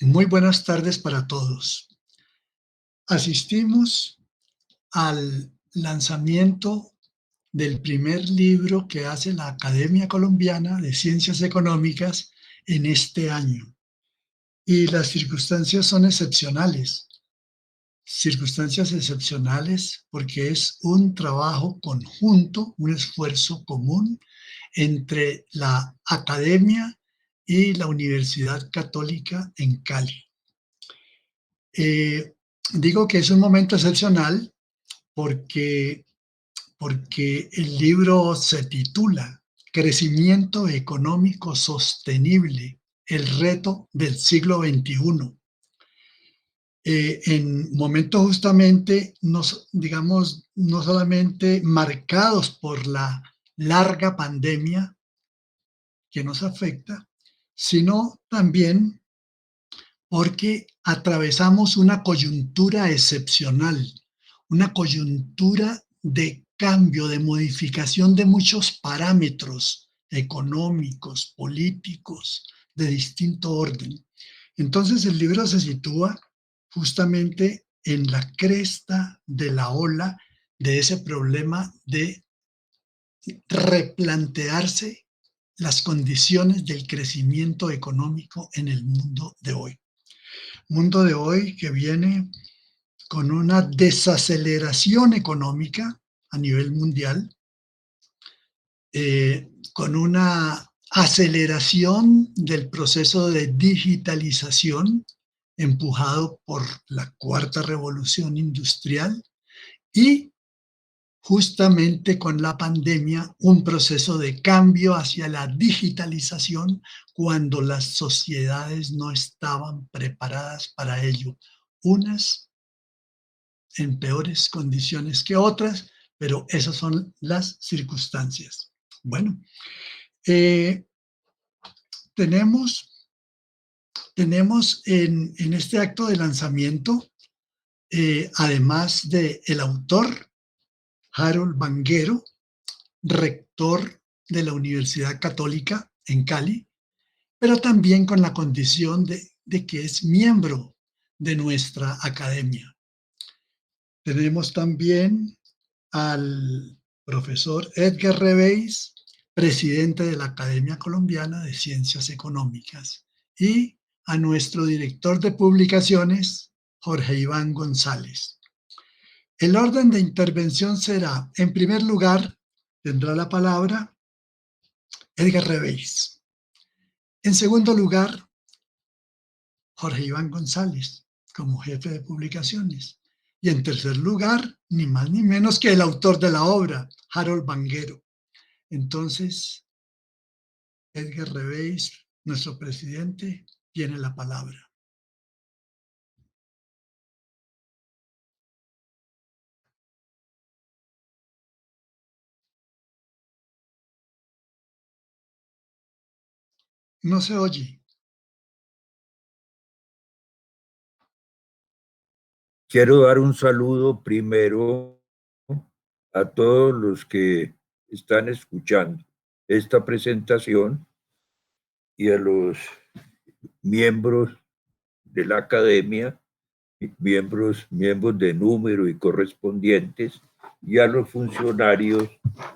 Muy buenas tardes para todos. Asistimos al lanzamiento del primer libro que hace la Academia Colombiana de Ciencias Económicas en este año. Y las circunstancias son excepcionales. Circunstancias excepcionales porque es un trabajo conjunto, un esfuerzo común entre la academia y la Universidad Católica en Cali. Digo que es un momento excepcional porque, porque el libro se titula Crecimiento económico sostenible, el reto del siglo XXI. En momentos justamente, digamos, no solamente marcados por la larga pandemia que nos afecta, sino también porque atravesamos una coyuntura excepcional, una coyuntura de cambio, de modificación de muchos parámetros económicos, políticos, de distinto orden. Entonces el libro se sitúa justamente en la cresta de la ola de ese problema de replantearse las condiciones del crecimiento económico en el mundo de hoy. Mundo de hoy que viene con una desaceleración económica a nivel mundial, con una aceleración del proceso de digitalización empujado por la cuarta revolución industrial y justamente con la pandemia un proceso de cambio hacia la digitalización cuando las sociedades no estaban preparadas para ello. Unas en peores condiciones que otras, pero esas son las circunstancias. Bueno, eh, tenemos, tenemos en este acto de lanzamiento, además del autor, Harold Vanguero, rector de la Universidad Católica en Cali, pero también con la condición de que es miembro de nuestra academia. Tenemos también al profesor Edgar Reveis, presidente de la Academia Colombiana de Ciencias Económicas, y a nuestro director de publicaciones, Jorge Iván González. El orden de intervención será, en primer lugar, tendrá la palabra Edgar Reveis. En segundo lugar, Jorge Iván González, como jefe de publicaciones. Y en tercer lugar, ni más ni menos que el autor de la obra, Harold Vanguero. Entonces, Edgar Reveis, nuestro presidente, tiene la palabra. No se oye. Quiero dar un saludo primero a todos los que están escuchando esta presentación y a los miembros de la academia, miembros de número y correspondientes, y a los funcionarios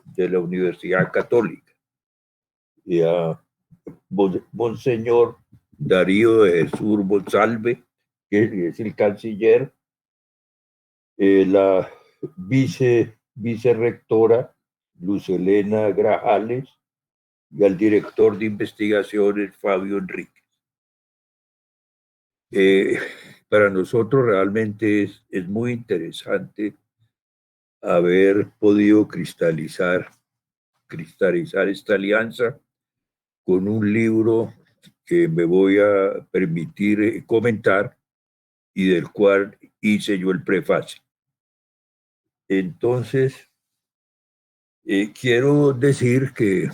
de la Universidad Católica, y a Monseñor Darío de Jesús Monsalve, que es el canciller, la vicerrectora Luz Helena Grajales y al director de investigaciones Fabio Enríquez. Para nosotros realmente es muy interesante haber podido cristalizar esta alianza con un libro que me voy a permitir comentar y del cual hice yo el prefacio. Entonces, quiero decir que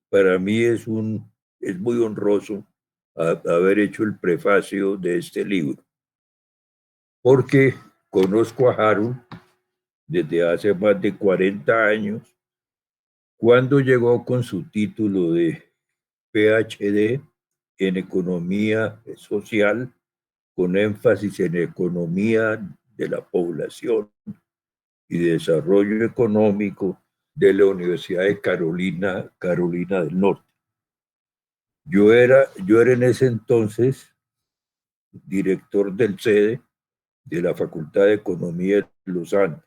para mí es muy honroso haber hecho el prefacio de este libro, porque conozco a Harold desde hace más de 40 años, cuando llegó con su título de PhD en Economía Social con énfasis en economía de la población y desarrollo económico de la Universidad de Carolina del Norte. Yo era en ese entonces director del sede de la Facultad de Economía de los Andes.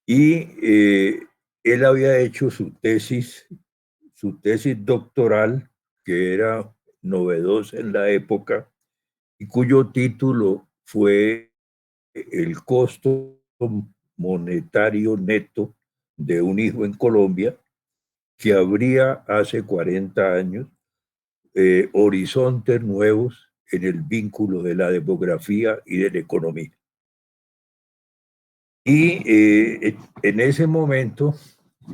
Y él había hecho su tesis doctoral, que era novedosa en la época, y cuyo título fue El costo monetario neto de un hijo en Colombia, que abría hace 40 años horizontes nuevos en el vínculo de la demografía y de la economía. Y en ese momento,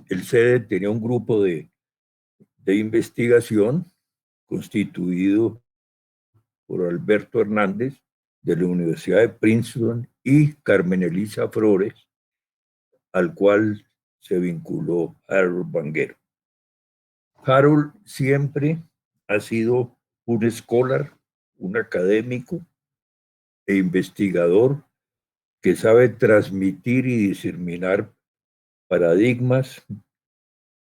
el CEDE tenía un grupo de investigación constituido por Alberto Hernández de la Universidad de Princeton y Carmen Elisa Flores, al cual se vinculó Harold Vanguero. Harold siempre ha sido un scholar, un académico e investigador que sabe transmitir y diseminar paradigmas,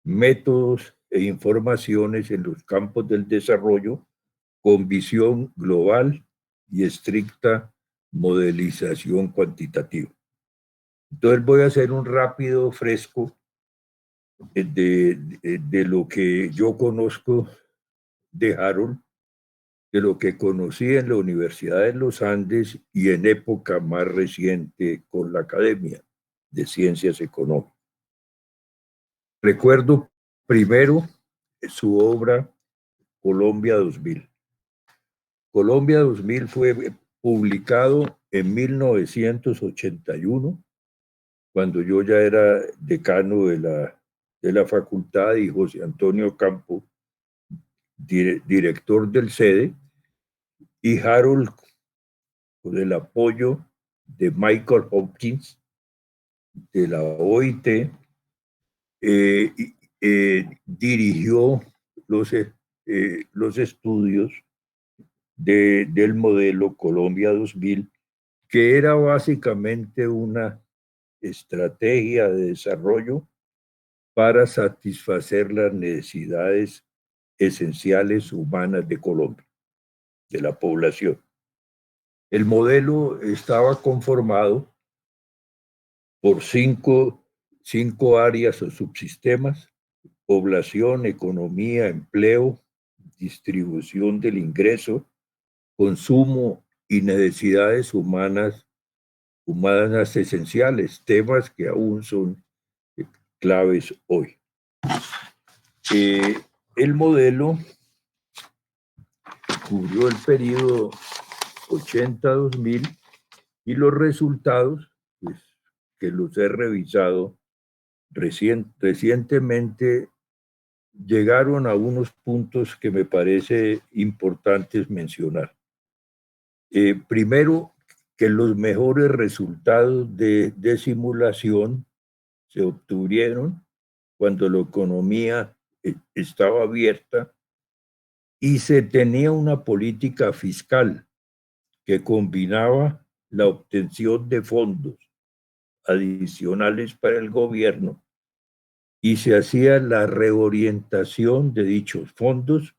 métodos e informaciones en los campos del desarrollo con visión global y estricta modelización cuantitativa. Entonces voy a hacer un rápido fresco de lo que yo conozco de Harold, de lo que conocí en la Universidad de los Andes y en época más reciente con la Academia de Ciencias Económicas. Recuerdo primero su obra Colombia 2000. Colombia 2000 fue publicado en 1981, cuando yo ya era decano de la facultad, y José Antonio Campo, director del sede, y Harold, con el apoyo de Michael Hopkins, de la OIT, dirigió los estudios del modelo Colombia 2000, que era básicamente una estrategia de desarrollo para satisfacer las necesidades esenciales humanas de Colombia, de la población. El modelo estaba conformado por cinco áreas o subsistemas: población, economía, empleo, distribución del ingreso, consumo y necesidades humanas esenciales, temas que aún son claves hoy. El modelo cubrió el periodo 80-2000 y los resultados, pues, que los he revisado recientemente, llegaron a unos puntos que me parece importantes mencionar. Primero, que los mejores resultados de simulación se obtuvieron cuando la economía estaba abierta y se tenía una política fiscal que combinaba la obtención de fondos adicionales para el gobierno y se hacía la reorientación de dichos fondos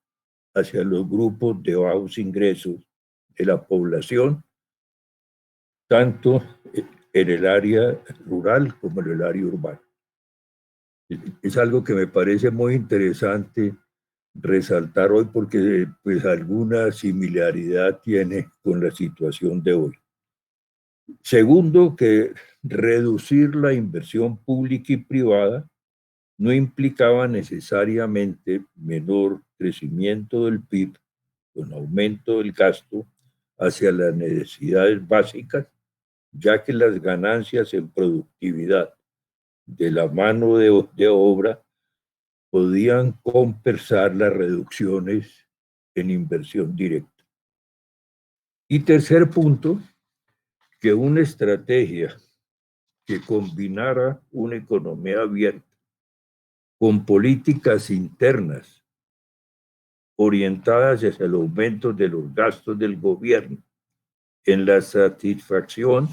hacia los grupos de bajos ingresos de la población, tanto en el área rural como en el área urbana. Es algo que me parece muy interesante resaltar hoy, porque pues alguna similaridad tiene con la situación de hoy. Segundo, que reducir la inversión pública y privada no implicaba necesariamente menor crecimiento del PIB con aumento del gasto hacia las necesidades básicas, ya que las ganancias en productividad de la mano de obra podían compensar las reducciones en inversión directa. Y tercer punto, que una estrategia que combinara una economía abierta con políticas internas orientadas hacia el aumento de los gastos del gobierno en la satisfacción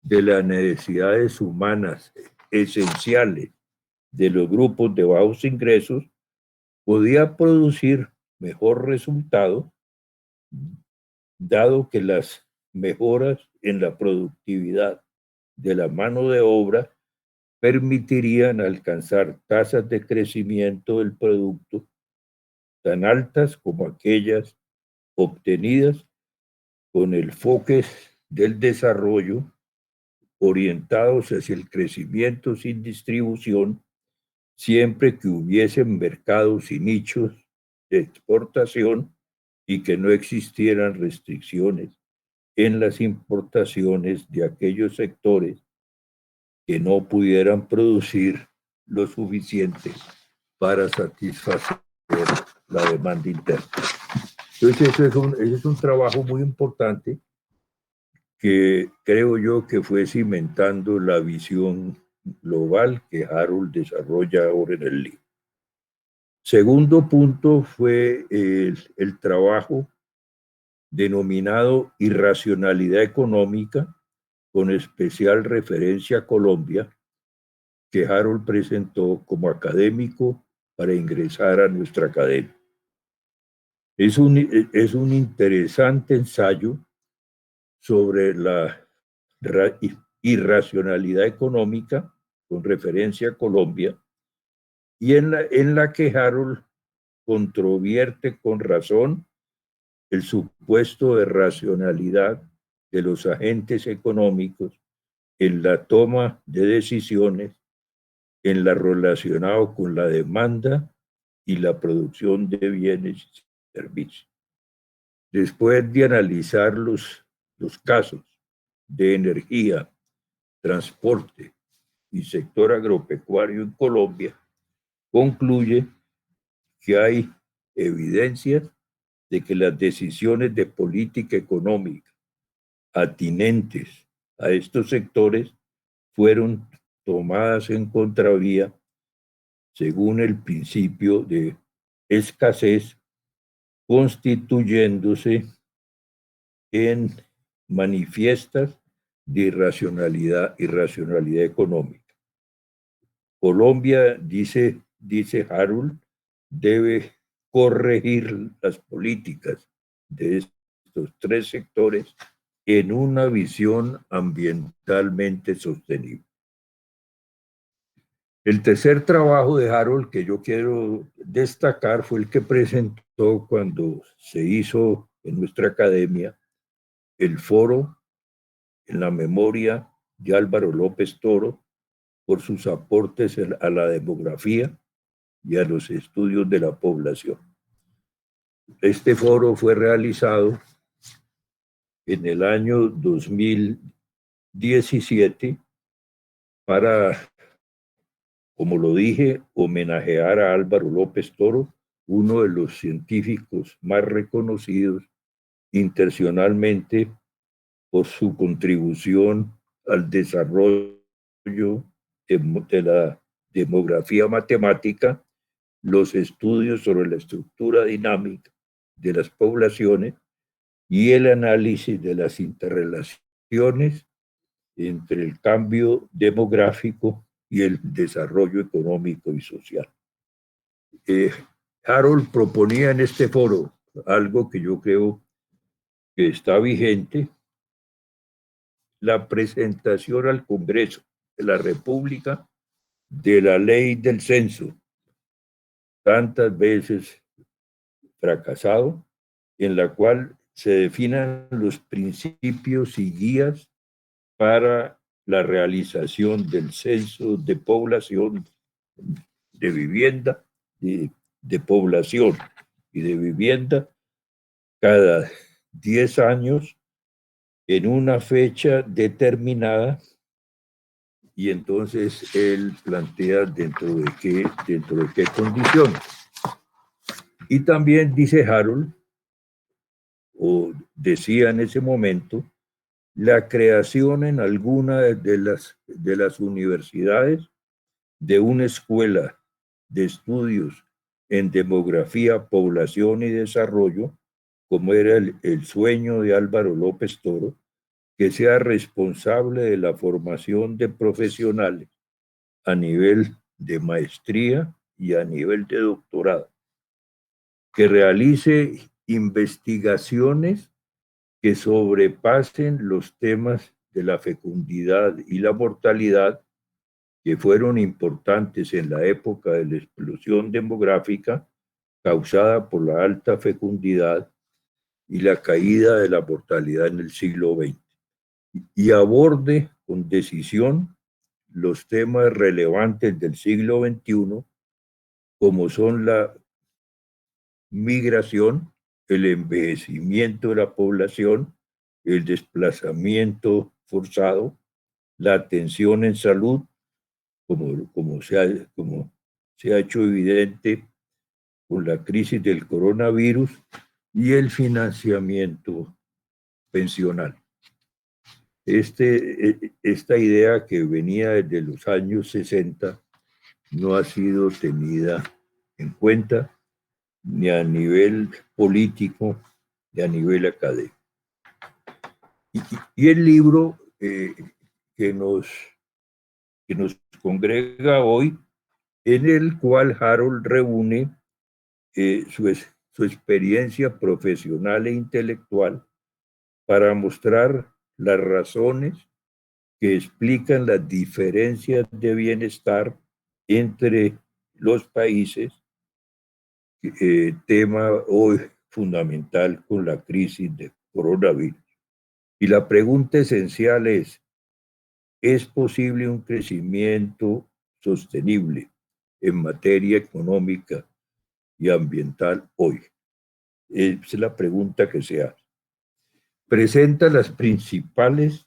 de las necesidades humanas esenciales de los grupos de bajos ingresos, podía producir mejor resultado, dado que las mejoras en la productividad de la mano de obra permitirían alcanzar tasas de crecimiento del producto tan altas como aquellas obtenidas con el enfoque del desarrollo orientados hacia el crecimiento sin distribución, siempre que hubiesen mercados y nichos de exportación y que no existieran restricciones en las importaciones de aquellos sectores que no pudieran producir lo suficiente para satisfacer la demanda interna. Entonces, ese es un trabajo muy importante que creo yo que fue cimentando la visión global que Harold desarrolla ahora en el libro. Segundo punto fue el trabajo denominado irracionalidad económica, con especial referencia a Colombia, que Harold presentó como académico para ingresar a nuestra academia. Es un interesante ensayo sobre la irracionalidad económica, con referencia a Colombia, y en la que Harold controvierte con razón el supuesto de racionalidad de los agentes económicos en la toma de decisiones en lo relacionado con la demanda y la producción de bienes y servicios. Después de analizar los casos de energía, transporte y sector agropecuario en Colombia, concluye que hay evidencias de que las decisiones de política económica atinentes a estos sectores fueron tomadas en contravía según el principio de escasez, constituyéndose en manifiestas de irracionalidad económica. Colombia, dice Harold, debe corregir las políticas de estos tres sectores en una visión ambientalmente sostenible. El tercer trabajo de Harold que yo quiero destacar fue el que presentó cuando se hizo en nuestra academia el foro en la memoria de Álvaro López Toro por sus aportes a la demografía y a los estudios de la población. Este foro fue realizado en el año 2017 para, como lo dije, homenajear a Álvaro López Toro, uno de los científicos más reconocidos internacionalmente por su contribución al desarrollo de la demografía matemática, los estudios sobre la estructura dinámica de las poblaciones y el análisis de las interrelaciones entre el cambio demográfico y el desarrollo económico y social. Harold proponía en este foro algo que yo creo que está vigente: la presentación al Congreso de la República de la ley del censo, tantas veces fracasado, en la cual se definan los principios y guías para la realización del censo de población, de vivienda, de población y de vivienda cada 10 años en una fecha determinada, y entonces él plantea dentro de qué condiciones. Y también dice Harold, o decía en ese momento, la creación en alguna de las universidades de una escuela de estudios en demografía, población y desarrollo como era el sueño de Álvaro López Toro, que sea responsable de la formación de profesionales a nivel de maestría y a nivel de doctorado, que realice investigaciones que sobrepasen los temas de la fecundidad y la mortalidad, que fueron importantes en la época de la explosión demográfica causada por la alta fecundidad y la caída de la mortalidad en el siglo XX, y aborde con decisión los temas relevantes del siglo XXI, como son la migración, el envejecimiento de la población, el desplazamiento forzado, la atención en salud, como se ha hecho evidente con la crisis del coronavirus, y el financiamiento pensional. Esta idea, que venía desde los años 60, no ha sido tenida en cuenta ni a nivel político ni a nivel académico. Y el libro que nos congrega hoy, en el cual Harold reúne su experiencia profesional e intelectual para mostrar las razones que explican las diferencias de bienestar entre los países, tema hoy fundamental con la crisis de coronavirus. Y la pregunta esencial ¿es posible un crecimiento sostenible en materia económica y ambiental hoy? Es la pregunta que se hace. Presenta las principales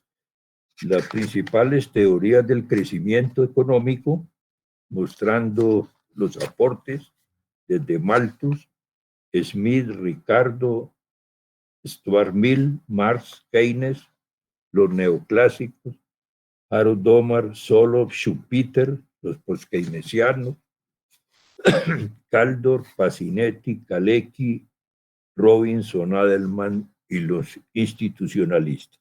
teorías del crecimiento económico, mostrando los aportes desde Malthus, Smith, Ricardo, Stuart Mill, Marx, Keynes, los neoclásicos, Harold Domar, Solow, Schumpeter, los postkeynesianos, Kaldor, Pasinetti, Kalecki, Robinson, Adelman y los institucionalistas.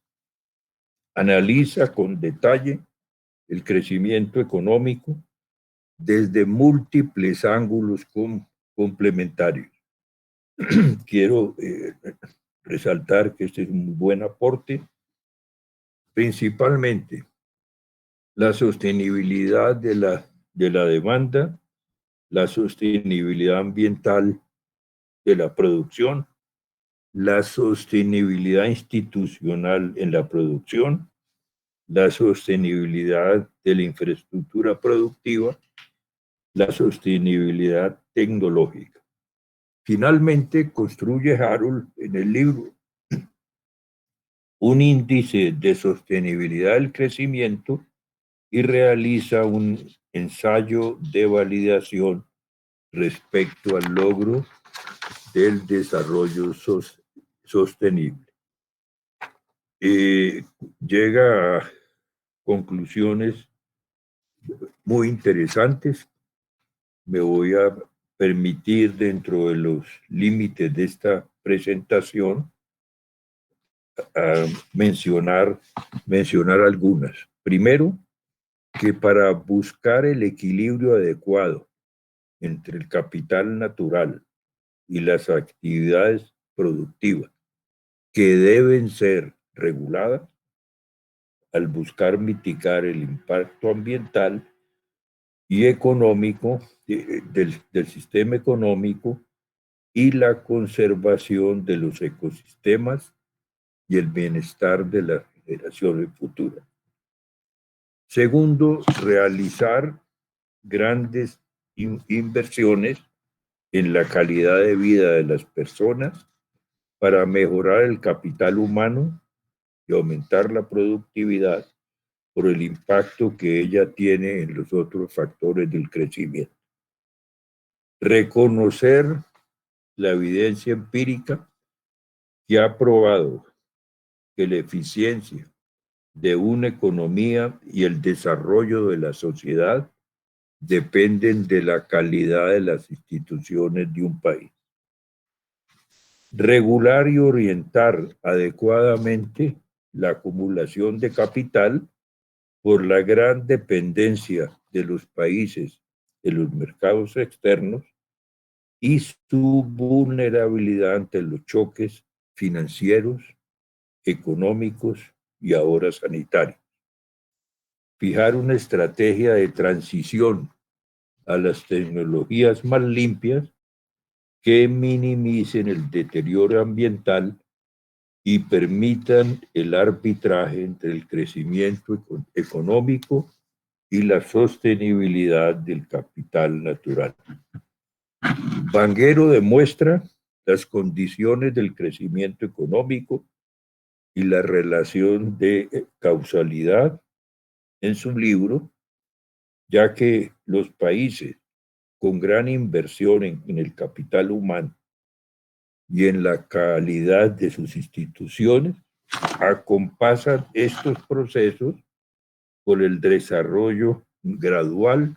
Analiza con detalle el crecimiento económico desde múltiples ángulos complementarios. Quiero resaltar que este es un buen aporte, principalmente la sostenibilidad de la demanda, la sostenibilidad ambiental de la producción, la sostenibilidad institucional en la producción, la sostenibilidad de la infraestructura productiva, la sostenibilidad tecnológica. Finalmente, construye Harold en el libro un índice de sostenibilidad del crecimiento y realiza un ensayo de validación respecto al logro del desarrollo sostenible. Llega a conclusiones muy interesantes. Me voy a permitir, dentro de los límites de esta presentación, mencionar algunas. Primero, que para buscar el equilibrio adecuado entre el capital natural y las actividades productivas, que deben ser reguladas, al buscar mitigar el impacto ambiental y económico del sistema económico y la conservación de los ecosistemas y el bienestar de las generaciones futuras. Segundo, realizar grandes inversiones en la calidad de vida de las personas para mejorar el capital humano y aumentar la productividad por el impacto que ella tiene en los otros factores del crecimiento. Reconocer la evidencia empírica que ha probado que la eficiencia de una economía y el desarrollo de la sociedad dependen de la calidad de las instituciones de un país. regular y orientar adecuadamente la acumulación de capital por la gran dependencia de los países de los mercados externos y su vulnerabilidad ante los choques financieros, económicos y ahora sanitarios. Fijar una estrategia de transición a las tecnologías más limpias que minimicen el deterioro ambiental y permitan el arbitraje entre el crecimiento económico y la sostenibilidad del capital natural. Vanguero demuestra las condiciones del crecimiento económico y la relación de causalidad en su libro, ya que los países con gran inversión en el capital humano y en la calidad de sus instituciones acompasan estos procesos por el desarrollo gradual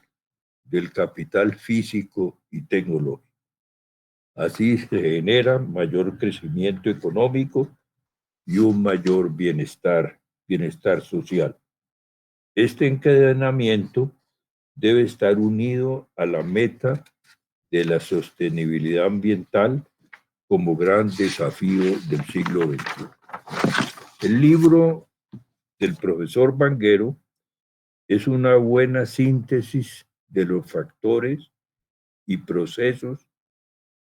del capital físico y tecnológico. Así se genera mayor crecimiento económico y un mayor bienestar social. Este encadenamiento debe estar unido a la meta de la sostenibilidad ambiental como gran desafío del siglo XXI. El libro del profesor Vanguero es una buena síntesis de los factores y procesos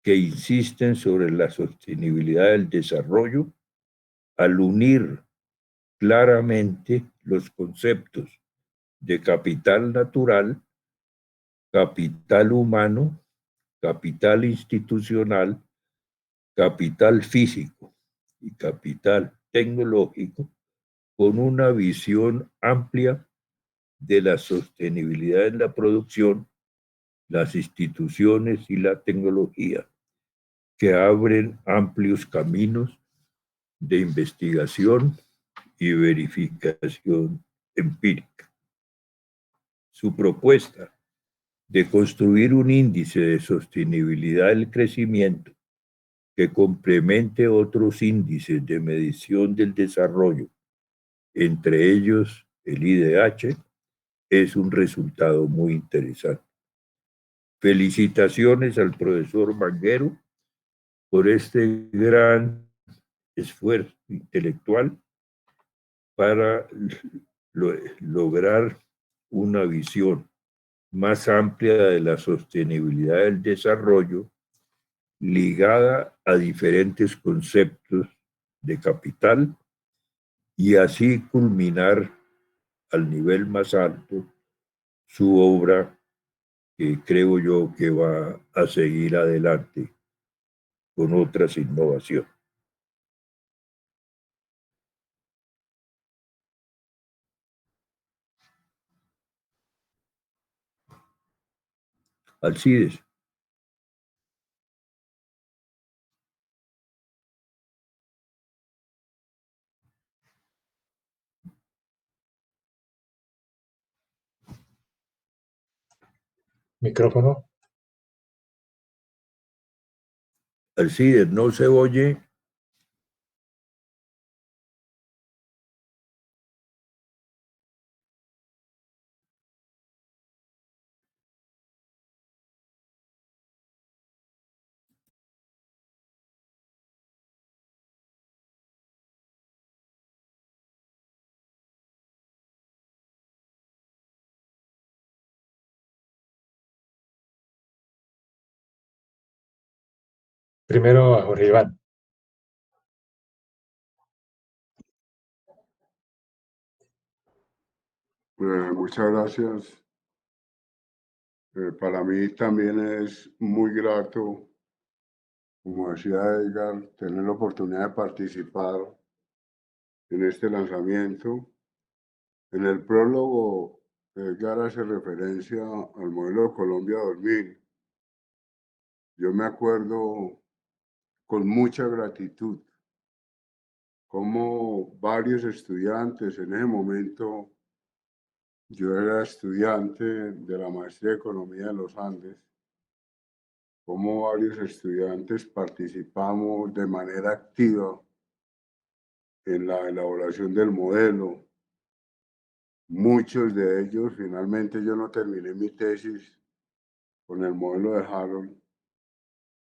que insisten sobre la sostenibilidad del desarrollo al unir claramente los conceptos de capital natural, capital humano, capital institucional, capital físico y capital tecnológico con una visión amplia de la sostenibilidad en la producción, las instituciones y la tecnología, que abren amplios caminos de investigación y verificación empírica. Su propuesta de construir un índice de sostenibilidad del crecimiento que complemente otros índices de medición del desarrollo, entre ellos el IDH, es un resultado muy interesante. Felicitaciones al profesor Vanguero por este gran esfuerzo intelectual para lograr una visión más amplia de la sostenibilidad del desarrollo ligada a diferentes conceptos de capital y así culminar al nivel más alto su obra, que creo yo que va a seguir adelante con otras innovaciones. Alcides. Micrófono. Alcides, no se oye. Primero a Jorge Iván. Muchas gracias. Para mí también es muy grato, como decía Edgar, tener la oportunidad de participar en este lanzamiento. En el prólogo, Edgar hace referencia al modelo Colombia 2000. Yo me acuerdo con mucha gratitud cómo varios estudiantes en ese momento, yo era estudiante de la maestría de Economía de los Andes, cómo varios estudiantes participamos de manera activa en la elaboración del modelo. Muchos de ellos, finalmente yo no terminé mi tesis con el modelo de Harold,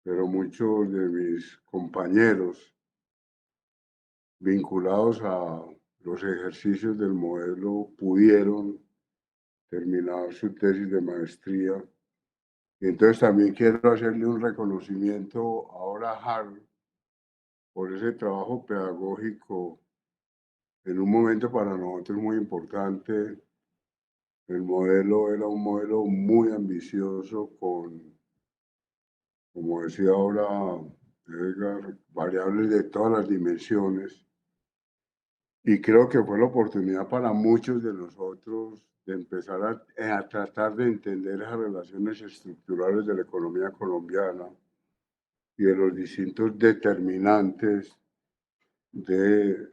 pero muchos de mis compañeros vinculados a los ejercicios del modelo pudieron terminar su tesis de maestría. Y entonces también quiero hacerle un reconocimiento ahora a Harold por ese trabajo pedagógico en un momento para nosotros muy importante. El modelo era un modelo muy ambicioso con, como decía ahora Edgar, variables de todas las dimensiones. Y creo que fue la oportunidad para muchos de nosotros de empezar a tratar de entender esas relaciones estructurales de la economía colombiana y de los distintos determinantes de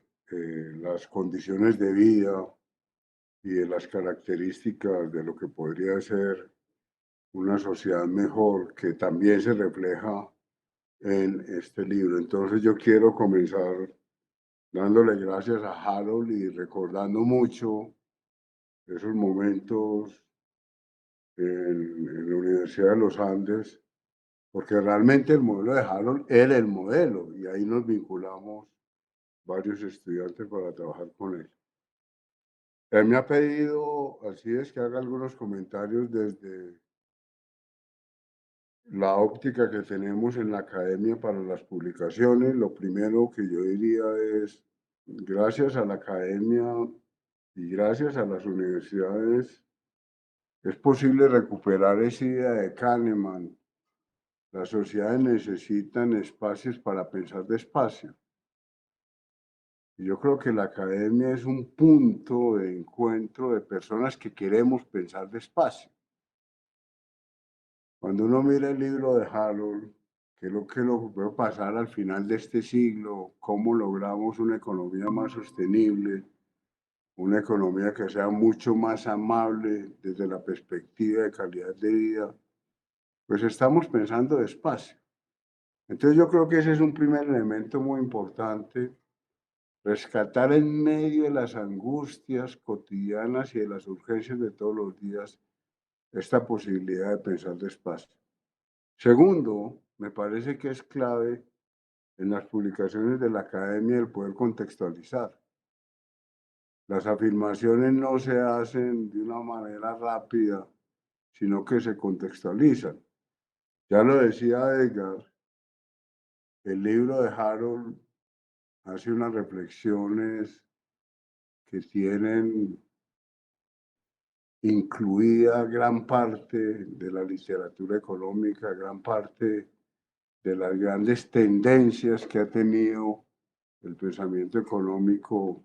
las condiciones de vida y de las características de lo que podría ser una sociedad mejor, que también se refleja en este libro. Entonces yo quiero comenzar dándole gracias a Harold y recordando mucho esos momentos en la Universidad de los Andes, porque realmente el modelo de Harold era el modelo y ahí nos vinculamos varios estudiantes para trabajar con él. Él me ha pedido, así es, que haga algunos comentarios desde la óptica que tenemos en la academia para las publicaciones. Lo primero que yo diría es, gracias a la academia y gracias a las universidades, es posible recuperar esa idea de Kahneman. Las sociedades necesitan espacios para pensar despacio. Y yo creo que la academia es un punto de encuentro de personas que queremos pensar despacio. Cuando uno mira el libro de Harold, que es lo que puede pasar al final de este siglo, cómo logramos una economía más sostenible, una economía que sea mucho más amable desde la perspectiva de calidad de vida, pues estamos pensando despacio. Entonces yo creo que ese es un primer elemento muy importante, rescatar en medio de las angustias cotidianas y de las urgencias de todos los días esta posibilidad de pensar despacio. Segundo, me parece que es clave en las publicaciones de la academia el poder contextualizar. Las afirmaciones no se hacen de una manera rápida, sino que se contextualizan. Ya lo decía Edgar, el libro de Harold hace unas reflexiones que tienen incluida gran parte de la literatura económica, gran parte de las grandes tendencias que ha tenido el pensamiento económico,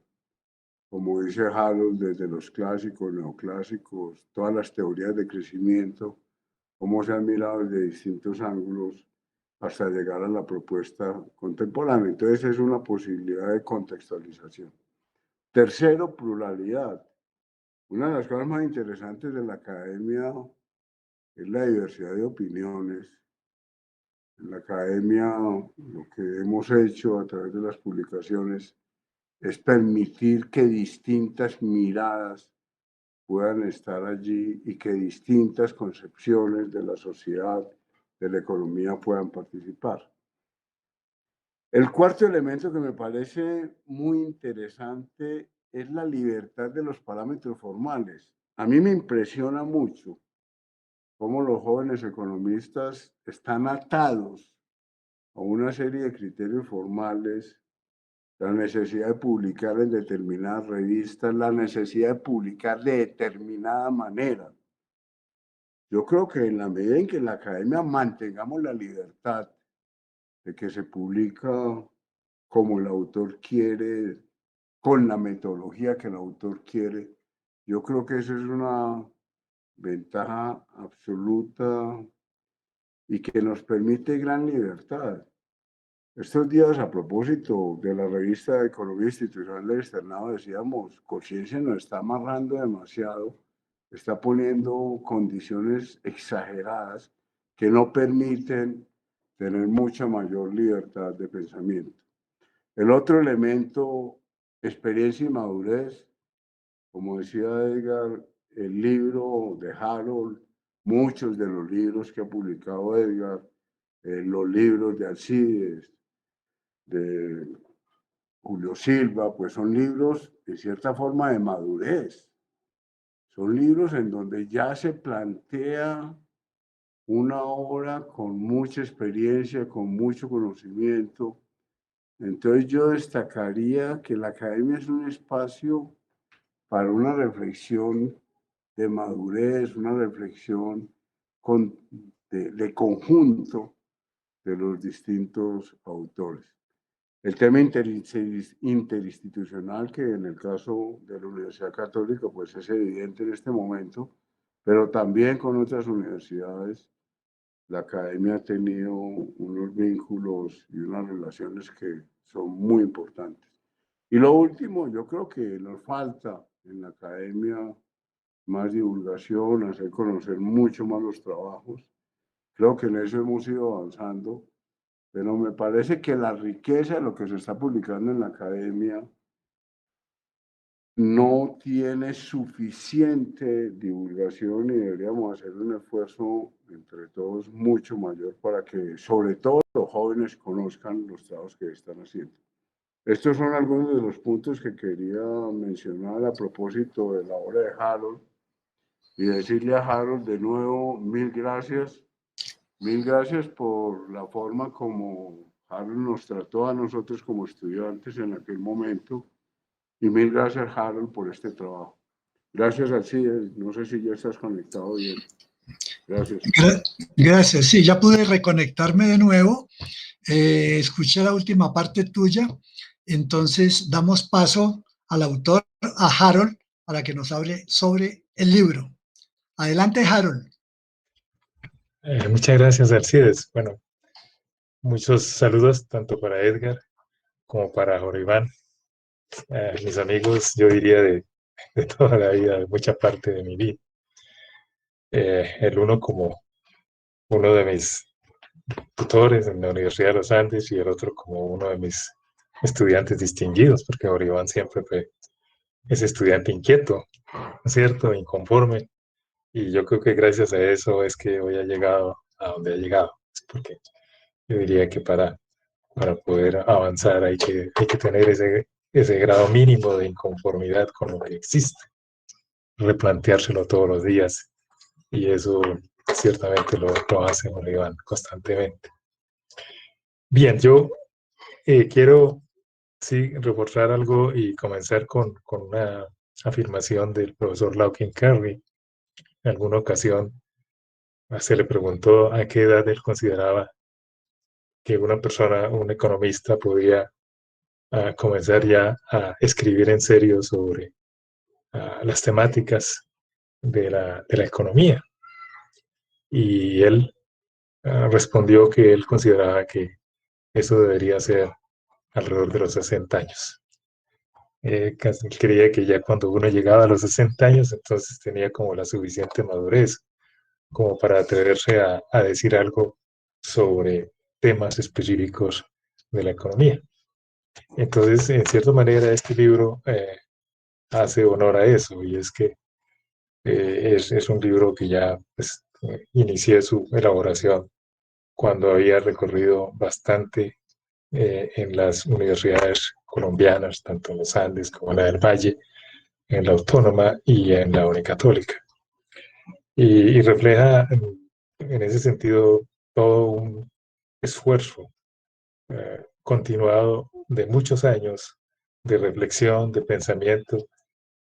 como dice Harold, desde los clásicos, neoclásicos, todas las teorías de crecimiento, cómo se han mirado desde distintos ángulos hasta llegar a la propuesta contemporánea. Entonces es una posibilidad de contextualización. Tercero, pluralidad. Una de las cosas más interesantes de la academia es la diversidad de opiniones. En la academia lo que hemos hecho a través de las publicaciones es permitir que distintas miradas puedan estar allí y que distintas concepciones de la sociedad, de la economía puedan participar. El cuarto elemento que me parece muy interesante es la libertad de los parámetros formales. A mí me impresiona mucho cómo los jóvenes economistas están atados a una serie de criterios formales, la necesidad de publicar en determinadas revistas, la necesidad de publicar de determinada manera. Yo creo que en la medida en que en la academia mantengamos la libertad de que se publica como el autor quiere, con la metodología que el autor quiere, yo creo que eso es una ventaja absoluta y que nos permite gran libertad. Estos días, a propósito de la revista de Economía Institucional del Externado, decíamos, Conciencia nos está amarrando demasiado, está poniendo condiciones exageradas que no permiten tener mucha mayor libertad de pensamiento. El otro elemento, experiencia y madurez, como decía Edgar, el libro de Harold, muchos de los libros que ha publicado Edgar, los libros de Alcides, de Julio Silva, pues son libros de cierta forma de madurez. Son libros en donde ya se plantea una obra con mucha experiencia, con mucho conocimiento. Entonces yo destacaría que la academia es un espacio para una reflexión de madurez, una reflexión de conjunto de los distintos autores. El tema interinstitucional, que en el caso de la Universidad Católica pues es evidente en este momento, pero también con otras universidades, la academia ha tenido unos vínculos y unas relaciones que son muy importantes. Y lo último, yo creo que nos falta en la academia más divulgación, hacer conocer mucho más los trabajos. Creo que en eso hemos ido avanzando, pero me parece que la riqueza de lo que se está publicando en la academia no tiene suficiente divulgación y deberíamos hacer un esfuerzo entre todos mucho mayor para que sobre todo los jóvenes conozcan los trabajos que están haciendo. Estos son algunos de los puntos que quería mencionar a propósito de la obra de Harold y decirle a Harold de nuevo mil gracias por la forma como Harold nos trató a nosotros como estudiantes en aquel momento. Y mil gracias, Harold, por este trabajo. Gracias, Alcides. No sé si ya estás conectado bien. Gracias. Gracias. Sí, ya pude reconectarme de nuevo. Escuché la última parte tuya. Entonces, damos paso al autor, a Harold, para que nos hable sobre el libro. Adelante, Harold. Muchas gracias, Alcides. Bueno, muchos saludos tanto para Edgar como para Jorge Iván, mis amigos, yo diría de toda la vida, de mucha parte de mi vida. El uno como uno de mis tutores en la Universidad de los Andes y el otro como uno de mis estudiantes distinguidos, porque Jorge Iván siempre fue ese estudiante inquieto, ¿no es cierto?, inconforme. Y yo creo que gracias a eso es que hoy ha llegado a donde ha llegado. Es porque yo diría que para poder avanzar hay que tener ese grado mínimo de inconformidad con lo que existe, replanteárselo todos los días. Y eso ciertamente lo hace Iván constantemente. Bien, yo quiero sí reforzar algo y comenzar con una afirmación del profesor Laukin Carey. En alguna ocasión se le preguntó a qué edad él consideraba que una persona, un economista, podía comenzar ya a escribir en serio sobre las temáticas de la economía. Y él respondió que él consideraba que eso debería ser alrededor de los 60 años. Creía que ya cuando uno llegaba a los 60 años, entonces tenía como la suficiente madurez como para atreverse a decir algo sobre temas específicos de la economía. Entonces, en cierta manera, este libro hace honor a eso, y es que es un libro que ya pues, inicié su elaboración cuando había recorrido bastante en las universidades colombianas, tanto en los Andes como en la del Valle, en la Autónoma y en la Unicatólica. Y refleja en ese sentido todo un esfuerzo continuado de muchos años de reflexión, de pensamiento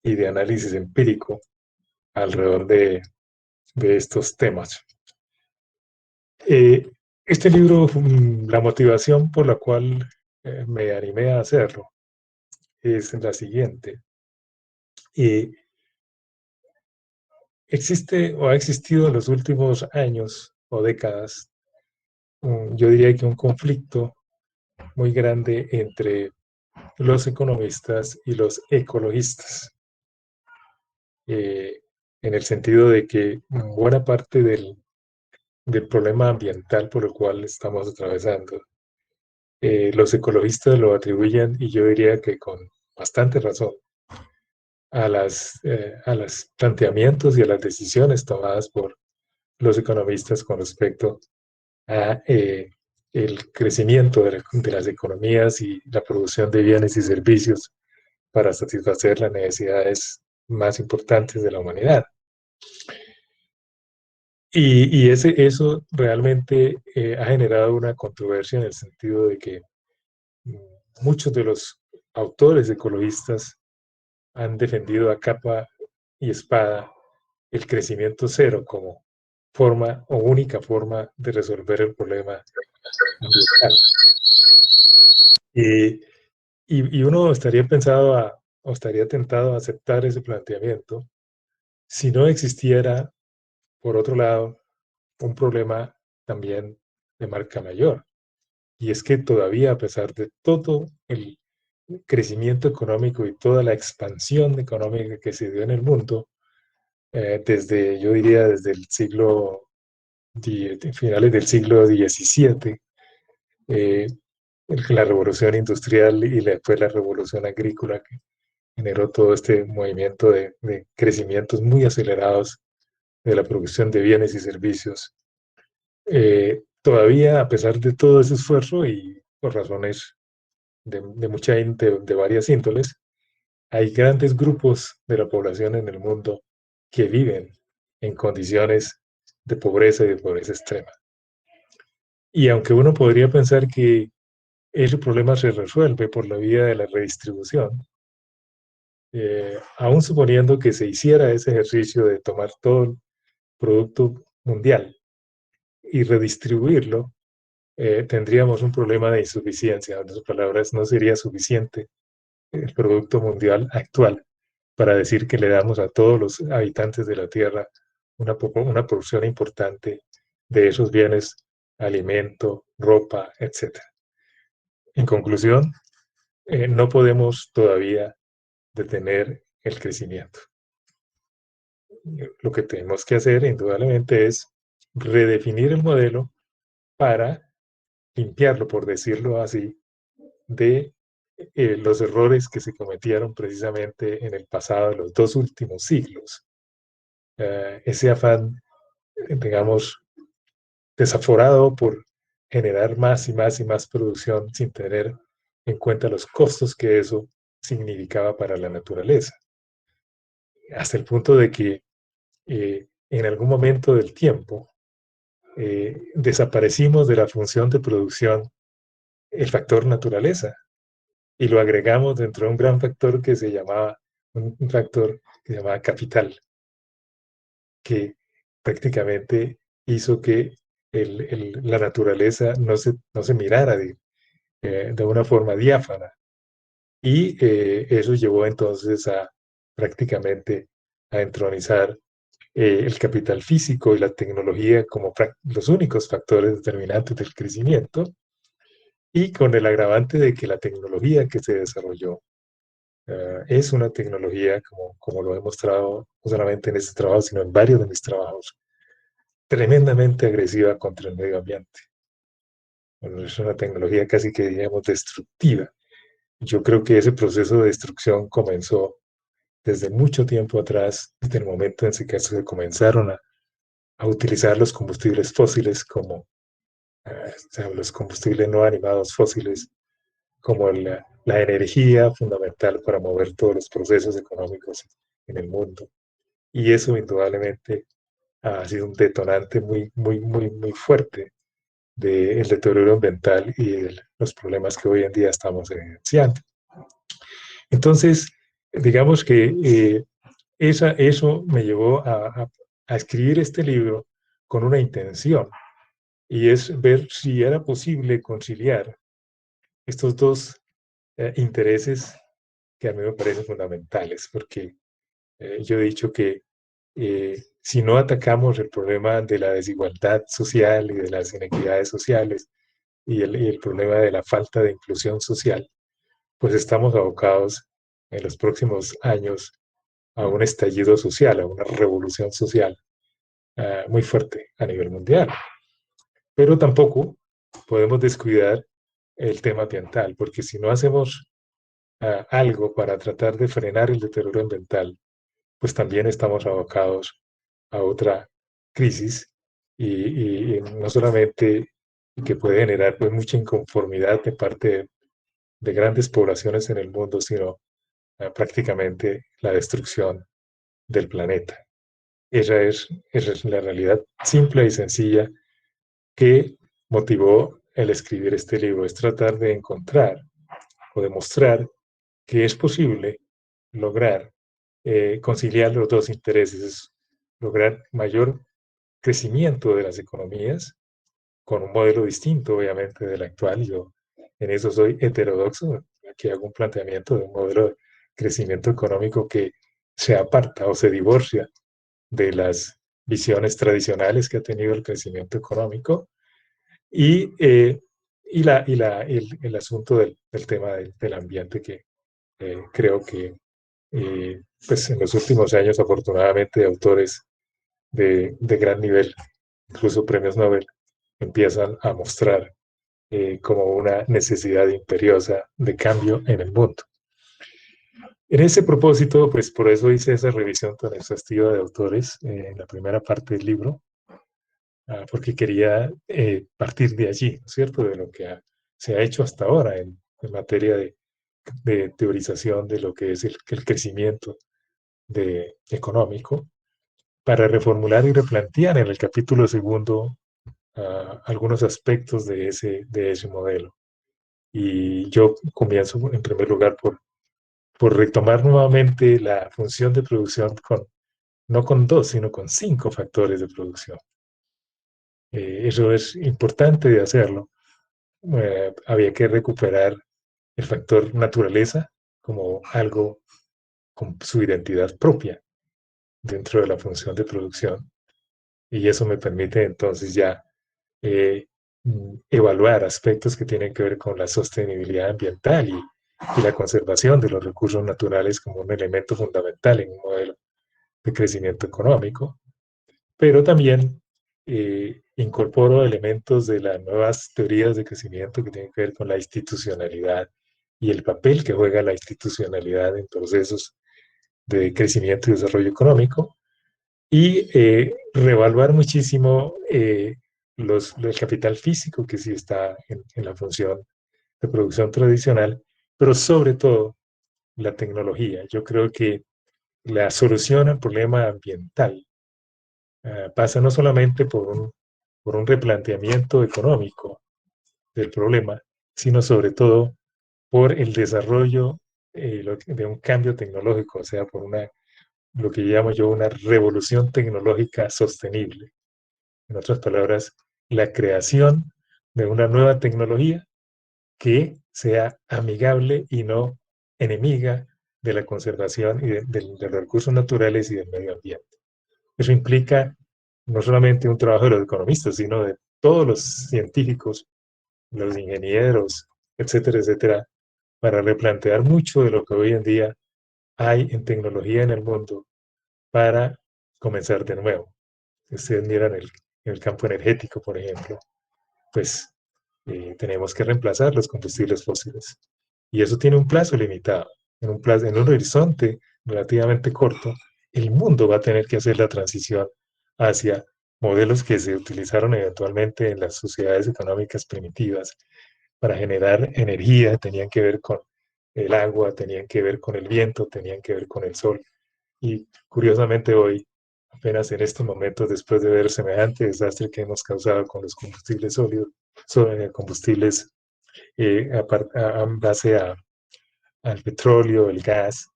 y de análisis empírico alrededor de estos temas. Este libro, la motivación por la cual me animé a hacerlo es la siguiente. Existe o ha existido en los últimos años o décadas, yo diría que un conflicto muy grande entre los economistas y los ecologistas, en el sentido de que buena parte del del problema ambiental por el cual estamos atravesando. Los ecologistas lo atribuyen, y yo diría que con bastante razón, a los planteamientos y a las decisiones tomadas por los economistas con respecto a el crecimiento de las economías y la producción de bienes y servicios para satisfacer las necesidades más importantes de la humanidad. Y eso realmente ha generado una controversia en el sentido de que mm, muchos de los autores ecologistas han defendido a capa y espada el crecimiento cero como forma o única forma de resolver el problema ambiental. Y, y uno estaría o estaría tentado a aceptar ese planteamiento si no existiera, por otro lado, un problema también de marca mayor. Y es que todavía, a pesar de todo el crecimiento económico y toda la expansión económica que se dio en el mundo, yo diría, desde el finales del siglo XVII, eh, la revolución industrial y después la revolución agrícola que generó todo este movimiento de crecimientos muy acelerados de la producción de bienes y servicios. Todavía, a pesar de todo ese esfuerzo y por razones de varias índoles, hay grandes grupos de la población en el mundo que viven en condiciones de pobreza y de pobreza extrema. Y aunque uno podría pensar que ese problema se resuelve por la vía de la redistribución, aún suponiendo que se hiciera ese ejercicio de tomar todo el producto mundial y redistribuirlo, tendríamos un problema de insuficiencia. En otras palabras, no sería suficiente el producto mundial actual para decir que le damos a todos los habitantes de la Tierra una porción importante de esos bienes, alimento, ropa, etc. En conclusión, no podemos todavía detener el crecimiento. Lo que tenemos que hacer, indudablemente, es redefinir el modelo para limpiarlo, por decirlo así, de los errores que se cometieron precisamente en el pasado, en los 2 últimos siglos. Ese afán, digamos, desaforado por generar más y más y más producción sin tener en cuenta los costos que eso significaba para la naturaleza. Hasta el punto de que en algún momento del tiempo desaparecimos de la función de producción el factor naturaleza y lo agregamos dentro de un gran factor que se llamaba, un factor que se llamaba capital, que prácticamente hizo que la naturaleza no se mirara de una forma diáfana. Y eso llevó entonces prácticamente a entronizar el capital físico y la tecnología como los únicos factores determinantes del crecimiento, y con el agravante de que la tecnología que se desarrolló es una tecnología, como lo he mostrado no solamente en este trabajo, sino en varios de mis trabajos, tremendamente agresiva contra el medio ambiente. Bueno, es una tecnología casi que, diríamos, destructiva. Yo creo que ese proceso de destrucción comenzó desde mucho tiempo atrás, desde el momento en que se comenzaron a utilizar los combustibles fósiles como o sea, los combustibles no animados fósiles como la energía fundamental para mover todos los procesos económicos en el mundo. Y eso indudablemente ha sido un detonante muy, muy, muy, muy fuerte del deterioro ambiental y de los problemas que hoy en día estamos evidenciando. Entonces, digamos que eso me llevó a escribir este libro con una intención, y es ver si era posible conciliar estos dos intereses que a mí me parecen fundamentales, porque yo he dicho que si no atacamos el problema de la desigualdad social y de las inequidades sociales y el problema de la falta de inclusión social, pues estamos abocados en los próximos años a un estallido social, a una revolución social muy fuerte a nivel mundial. Pero tampoco podemos descuidar el tema ambiental, porque si no hacemos algo para tratar de frenar el deterioro ambiental, pues también estamos abocados a otra crisis y no solamente que puede generar pues mucha inconformidad de parte de grandes poblaciones en el mundo, sino prácticamente la destrucción del planeta. Esa es la realidad simple y sencilla que motivó el escribir este libro, es tratar de encontrar o demostrar que es posible lograr conciliar los dos intereses, lograr mayor crecimiento de las economías con un modelo distinto, obviamente, del actual. Yo en eso soy heterodoxo, aquí hago un planteamiento de un modelo de crecimiento económico que se aparta o se divorcia de las visiones tradicionales que ha tenido el crecimiento económico y el asunto del tema del ambiente que creo que pues en los últimos años afortunadamente autores de gran nivel, incluso premios Nobel, empiezan a mostrar como una necesidad imperiosa de cambio en el mundo. En ese propósito, pues por eso hice esa revisión tan exhaustiva de autores en la primera parte del libro, porque quería partir de allí, ¿no es cierto?, de lo que se ha hecho hasta ahora en materia de teorización de lo que es el crecimiento económico, para reformular y replantear en el capítulo segundo algunos aspectos de ese modelo. Y yo comienzo en primer lugar por retomar nuevamente la función de producción no con 2, sino con 5 factores de producción. Eso es importante de hacerlo. Había que recuperar el factor naturaleza como algo con su identidad propia dentro de la función de producción. Y eso me permite entonces ya evaluar aspectos que tienen que ver con la sostenibilidad ambiental y la conservación de los recursos naturales como un elemento fundamental en un modelo de crecimiento económico, pero también incorporo elementos de las nuevas teorías de crecimiento que tienen que ver con la institucionalidad y el papel que juega la institucionalidad en procesos de crecimiento y desarrollo económico, y reevaluar muchísimo el capital físico que sí está en la función de producción tradicional, pero sobre todo la tecnología. Yo creo que la solución al problema ambiental pasa no solamente por un replanteamiento económico del problema, sino sobre todo por el desarrollo de un cambio tecnológico, o sea, por lo que llamo yo una revolución tecnológica sostenible. En otras palabras, la creación de una nueva tecnología que sea amigable y no enemiga de la conservación y de los recursos naturales y del medio ambiente. Eso implica no solamente un trabajo de los economistas, sino de todos los científicos, los ingenieros, etcétera, etcétera, para replantear mucho de lo que hoy en día hay en tecnología en el mundo para comenzar de nuevo. Si ustedes miran el campo energético, por ejemplo, pues tenemos que reemplazar los combustibles fósiles. Y eso tiene un plazo limitado. En un horizonte relativamente corto, el mundo va a tener que hacer la transición hacia modelos que se utilizaron eventualmente en las sociedades económicas primitivas para generar energía, tenían que ver con el agua, tenían que ver con el viento, tenían que ver con el sol. Y curiosamente hoy, apenas en estos momentos, después de ver semejante desastre que hemos causado con los combustibles sólidos, combustibles en base al petróleo, el gas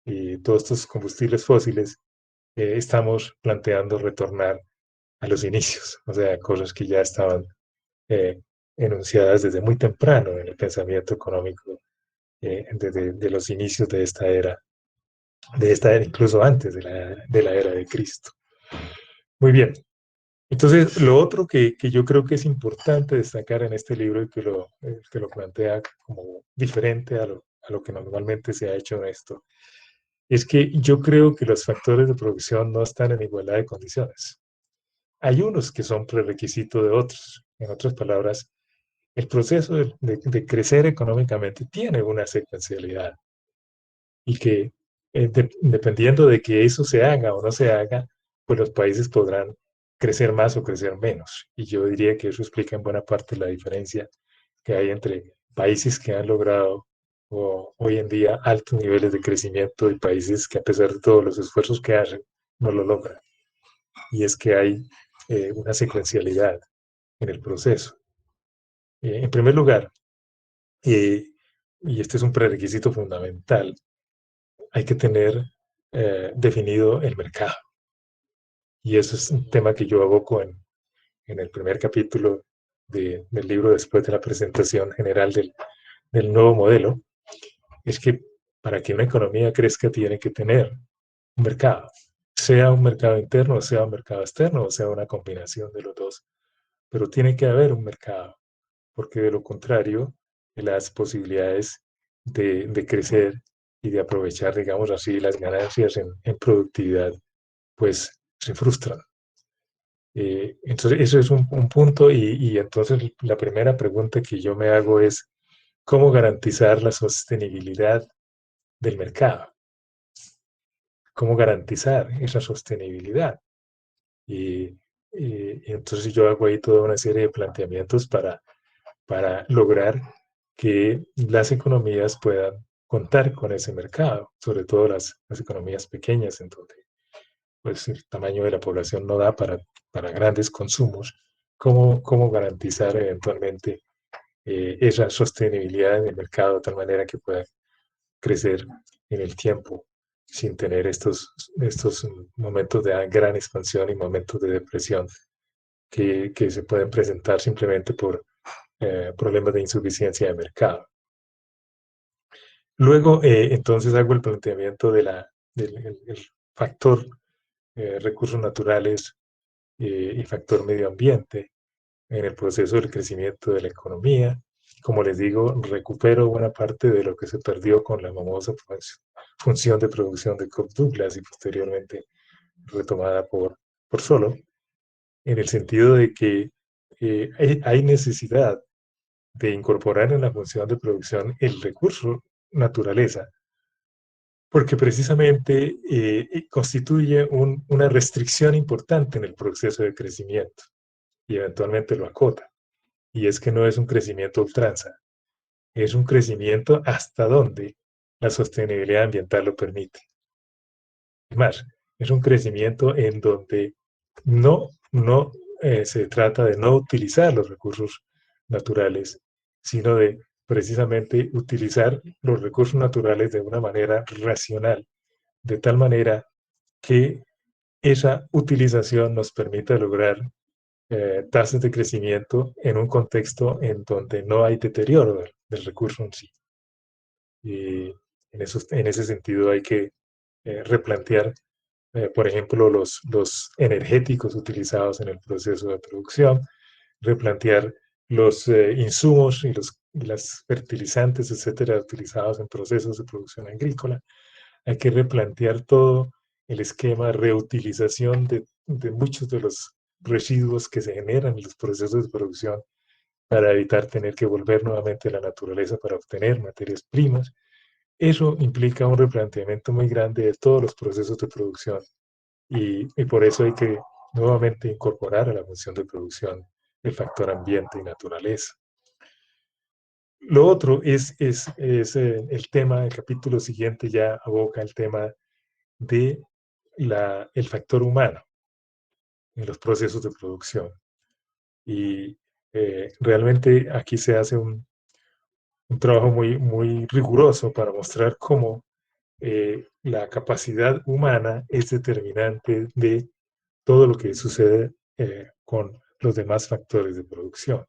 y todos estos combustibles fósiles, estamos planteando retornar a los inicios, o sea, cosas que ya estaban enunciadas desde muy temprano en el pensamiento económico, desde los inicios de esta era, incluso antes de la era de Cristo. Muy bien. Entonces, lo otro que yo creo que es importante destacar en este libro y que lo plantea como diferente a lo que normalmente se ha hecho en esto, es que yo creo que los factores de producción no están en igualdad de condiciones. Hay unos que son prerequisito de otros. En otras palabras, el proceso de crecer económicamente tiene una secuencialidad y que dependiendo de que eso se haga o no se haga, pues los países podrán crecer más o crecer menos. Y yo diría que eso explica en buena parte la diferencia que hay entre países que han logrado hoy en día altos niveles de crecimiento y países que a pesar de todos los esfuerzos que hacen, no lo logran. Y es que hay una secuencialidad en el proceso. En primer lugar, y este es un prerequisito fundamental, hay que tener definido el mercado. Y eso es un tema que yo aboco en el primer capítulo del libro después de la presentación general del nuevo modelo. Es que para que una economía crezca tiene que tener un mercado, sea un mercado interno, sea un mercado externo, o sea una combinación de los dos. Pero tiene que haber un mercado, porque de lo contrario, las posibilidades de crecer y de aprovechar, digamos así, las ganancias en productividad, pues se frustran. Entonces, eso es un punto y entonces la primera pregunta que yo me hago es, ¿cómo garantizar la sostenibilidad del mercado? ¿Cómo garantizar esa sostenibilidad? Y, y entonces yo hago ahí toda una serie de planteamientos para lograr que las economías puedan contar con ese mercado, sobre todo las economías pequeñas, en donde pues, el tamaño de la población no da para grandes consumos. ¿Cómo garantizar eventualmente esa sostenibilidad en el mercado de tal manera que pueda crecer en el tiempo sin tener estos momentos de gran expansión y momentos de depresión que se pueden presentar simplemente por problemas de insuficiencia de mercado? Luego, entonces hago el planteamiento del el factor recursos naturales y factor medio ambiente en el proceso del crecimiento de la economía. Como les digo, recupero buena parte de lo que se perdió con la famosa función de producción de Cobb-Douglas y posteriormente retomada por Solow, en el sentido de que hay necesidad de incorporar en la función de producción el recurso naturaleza, porque precisamente constituye una restricción importante en el proceso de crecimiento y eventualmente lo acota. Y es que no es un crecimiento a ultranza, es un crecimiento hasta donde la sostenibilidad ambiental lo permite. Más, es un crecimiento en donde no se trata de no utilizar los recursos naturales, sino de precisamente utilizar los recursos naturales de una manera racional, de tal manera que esa utilización nos permita lograr tasas de crecimiento en un contexto en donde no hay deterioro del recurso en sí. Y en ese sentido hay que replantear, por ejemplo, los energéticos utilizados en el proceso de producción, replantear los insumos y las fertilizantes, etcétera, utilizados en procesos de producción agrícola. Hay que replantear todo el esquema de reutilización de muchos de los residuos que se generan en los procesos de producción para evitar tener que volver nuevamente a la naturaleza para obtener materias primas. Eso implica un replanteamiento muy grande de todos los procesos de producción y por eso hay que nuevamente incorporar a la función de producción el factor ambiente y naturaleza. Lo otro es el tema, el capítulo siguiente ya aboca el tema de el factor humano en los procesos de producción. Y realmente aquí se hace un trabajo muy riguroso para mostrar cómo la capacidad humana es determinante de todo lo que sucede con los demás factores de producción.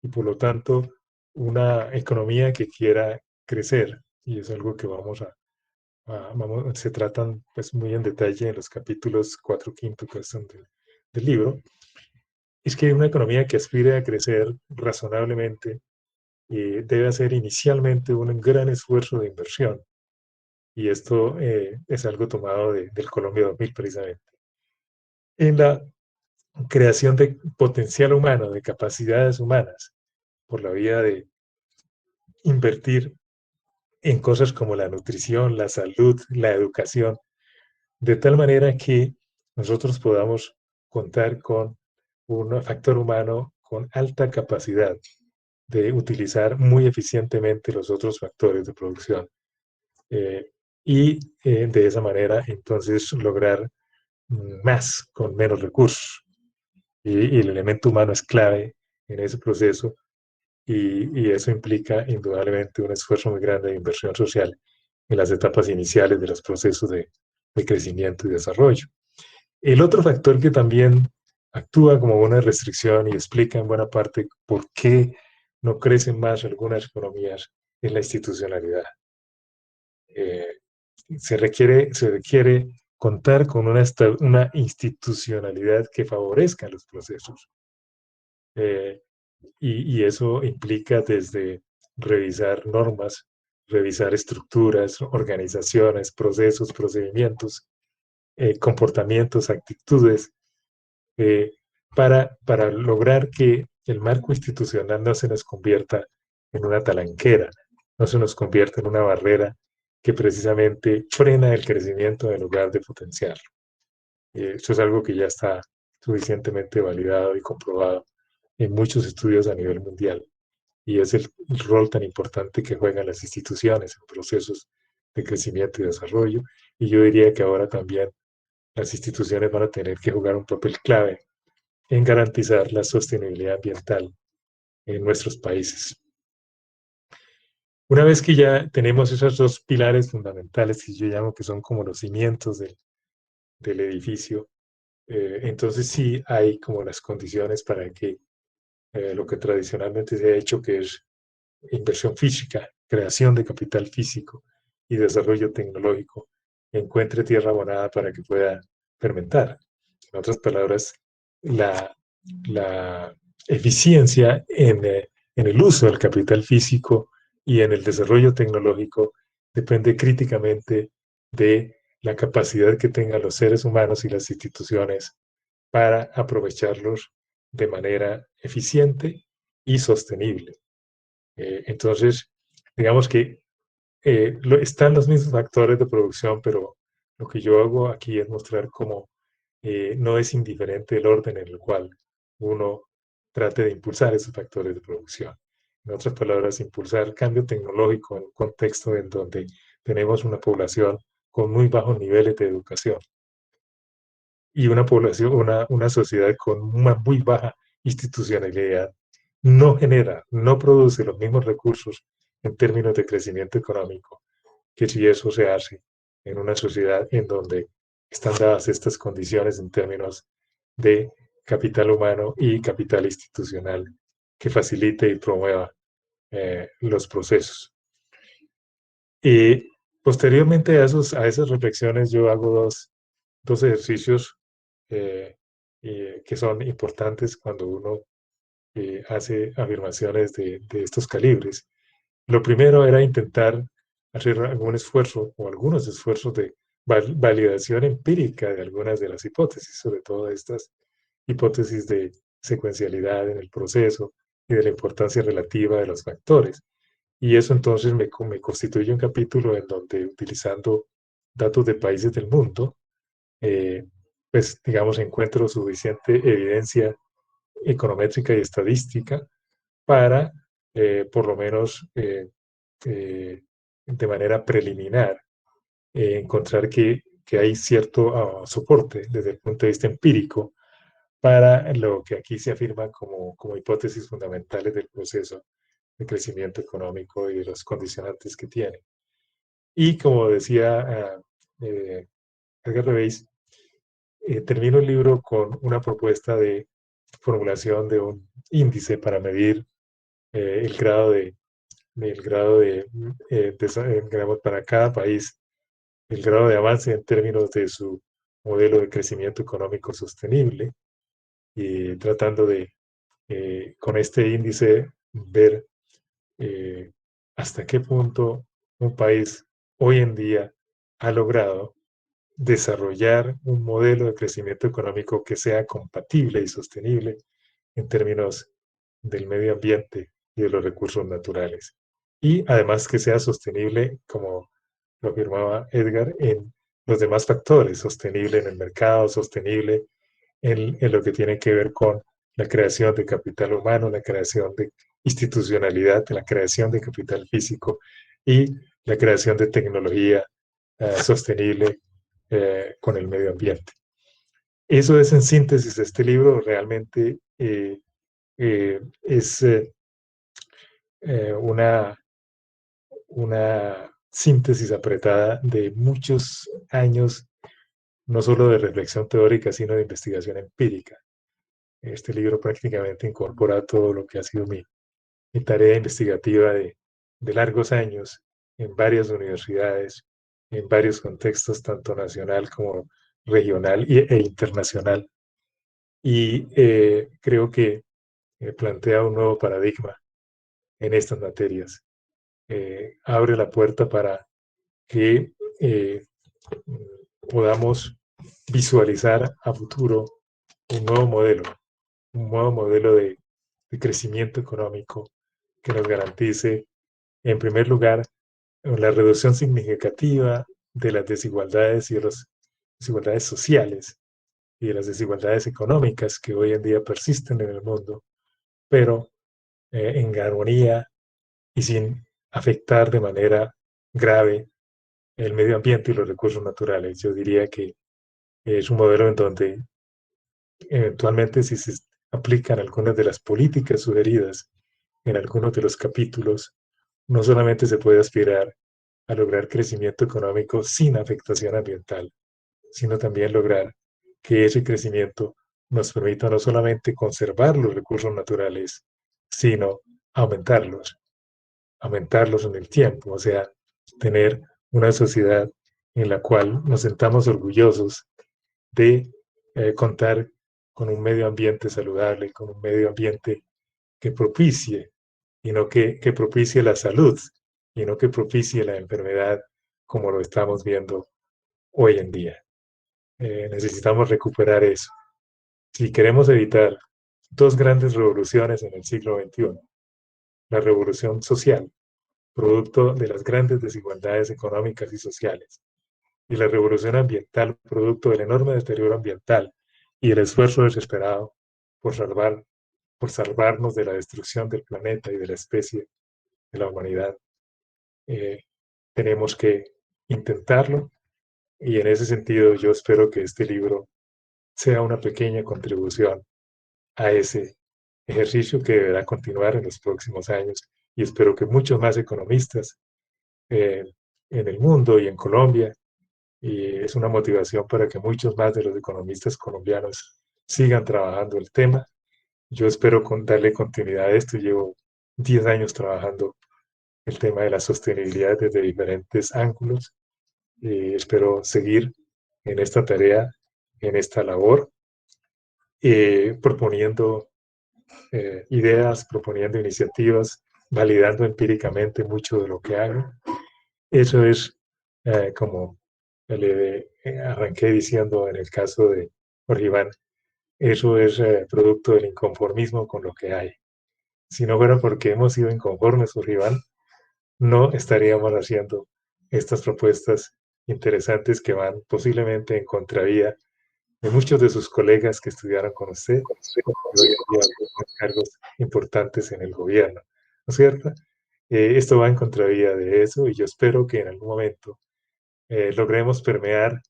Y por lo tanto, una economía que quiera crecer, y es algo que se tratan pues muy en detalle en los capítulos 4, 5 que son del libro, es que una economía que aspire a crecer razonablemente debe hacer inicialmente un gran esfuerzo de inversión. Y esto es algo tomado del Colombia 2000 precisamente. En la creación de potencial humano, de capacidades humanas, por la vía de invertir en cosas como la nutrición, la salud, la educación, de tal manera que nosotros podamos contar con un factor humano con alta capacidad de utilizar muy eficientemente los otros factores de producción y de esa manera entonces lograr más con menos recursos. Y el elemento humano es clave en ese proceso y eso implica indudablemente un esfuerzo muy grande de inversión social en las etapas iniciales de los procesos de crecimiento y desarrollo. El otro factor que también actúa como una restricción y explica en buena parte por qué no crecen más algunas economías es la institucionalidad. Eh, se requiere contar con una institucionalidad que favorezca los procesos. Eh, y eso implica desde revisar normas, revisar estructuras, organizaciones, procesos, procedimientos, comportamientos, actitudes, eh, para lograr que el marco institucional no se nos convierta en una talanquera, no se nos convierta en una barrera que precisamente frena el crecimiento en lugar de potenciarlo. Esto es algo que ya está suficientemente validado y comprobado en muchos estudios a nivel mundial y es el rol tan importante que juegan las instituciones en procesos de crecimiento y desarrollo. Y yo diría que ahora también las instituciones van a tener que jugar un papel clave en garantizar la sostenibilidad ambiental en nuestros países. Una vez que ya tenemos esos dos pilares fundamentales que yo llamo que son como los cimientos del edificio, entonces sí hay como las condiciones para que lo que tradicionalmente se ha hecho, que es inversión física, creación de capital físico y desarrollo tecnológico, encuentre tierra abonada para que pueda fermentar. En otras palabras, la eficiencia en el uso del capital físico y en el desarrollo tecnológico depende críticamente de la capacidad que tengan los seres humanos y las instituciones para aprovecharlos de manera eficiente y sostenible. Entonces, digamos que están los mismos factores de producción, pero lo que yo hago aquí es mostrar cómo no es indiferente el orden en el cual uno trate de impulsar esos factores de producción. En otras palabras, impulsar cambio tecnológico en un contexto en donde tenemos una población con muy bajos niveles de educación y una población, una sociedad con una muy baja institucionalidad, no genera, no produce los mismos recursos en términos de crecimiento económico que si eso se hace en una sociedad en donde están dadas estas condiciones en términos de capital humano y capital institucional que facilite y promueva los procesos. Y posteriormente a esas reflexiones yo hago dos ejercicios que son importantes cuando uno hace afirmaciones de estos calibres. Lo primero era intentar hacer algún esfuerzo o algunos esfuerzos de validación empírica de algunas de las hipótesis, sobre todo estas hipótesis de secuencialidad en el proceso y de la importancia relativa de los factores. Y eso entonces me constituye un capítulo en donde, utilizando datos de países del mundo, pues digamos, encuentro suficiente evidencia econométrica y estadística para, por lo menos, de manera preliminar, encontrar que hay cierto soporte desde el punto de vista empírico para lo que aquí se afirma como hipótesis fundamentales del proceso de crecimiento económico y de los condicionantes que tiene. Y como decía Edgar Reveis, termino el libro con una propuesta de formulación de un índice para medir el grado digamos, para cada país, el grado de avance en términos de su modelo de crecimiento económico sostenible y tratando de, con este índice, ver hasta qué punto un país hoy en día ha logrado desarrollar un modelo de crecimiento económico que sea compatible y sostenible en términos del medio ambiente y de los recursos naturales. Y además que sea sostenible, como lo afirmaba Edgar, en los demás factores, sostenible en el mercado, sostenible en lo que tiene que ver con la creación de capital humano, la creación de institucionalidad, la creación de capital físico y la creación de tecnología sostenible con el medio ambiente. Eso es en síntesis este libro, realmente es una síntesis apretada de muchos años, no solo de reflexión teórica, sino de investigación empírica. Este libro prácticamente incorpora todo lo que ha sido mi tarea investigativa de largos años en varias universidades, en varios contextos, tanto nacional como regional e internacional. Y creo que plantea un nuevo paradigma en estas materias. Abre la puerta para que podamos visualizar a futuro un nuevo modelo de crecimiento económico que nos garantice, en primer lugar, la reducción significativa de las desigualdades y de las desigualdades sociales y de las desigualdades económicas que hoy en día persisten en el mundo, pero en armonía y sin afectar de manera grave el medio ambiente y los recursos naturales. Yo diría que es un modelo en donde eventualmente, si se aplican algunas de las políticas sugeridas en algunos de los capítulos, no solamente se puede aspirar a lograr crecimiento económico sin afectación ambiental, sino también lograr que ese crecimiento nos permita no solamente conservar los recursos naturales, sino aumentarlos, aumentarlos en el tiempo, o sea, tener una sociedad en la cual nos sentamos orgullosos de contar con un medio ambiente saludable, con un medio ambiente que propicie, y no que propicie la salud, y no que propicie la enfermedad como lo estamos viendo hoy en día. Necesitamos recuperar eso. Si queremos evitar dos grandes revoluciones en el siglo XXI, la revolución social, producto de las grandes desigualdades económicas y sociales, y la revolución ambiental, producto del enorme deterioro ambiental y el esfuerzo desesperado por salvarnos de la destrucción del planeta y de la especie de la humanidad. Tenemos que intentarlo, y en ese sentido yo espero que este libro sea una pequeña contribución a ese ejercicio que deberá continuar en los próximos años, y espero que muchos más economistas en el mundo y en Colombia, y es una motivación para que muchos más de los economistas colombianos sigan trabajando el tema. Yo espero darle continuidad a esto. Llevo 10 años trabajando el tema de la sostenibilidad desde diferentes ángulos, y espero seguir en esta tarea, en esta labor, proponiendo ideas, proponiendo iniciativas, validando empíricamente mucho de lo que hago. Eso es como le arranqué diciendo en el caso de Jorge Iván, eso es producto del inconformismo con lo que hay. Si no fuera porque hemos sido inconformes, Jorge Iván, no estaríamos haciendo estas propuestas interesantes que van posiblemente en contravía de muchos de sus colegas que estudiaron con usted y hoy en día ocupan cargos importantes en el gobierno, ¿no es cierto? Esto va en contravía de eso, y yo espero que en algún momento logremos permear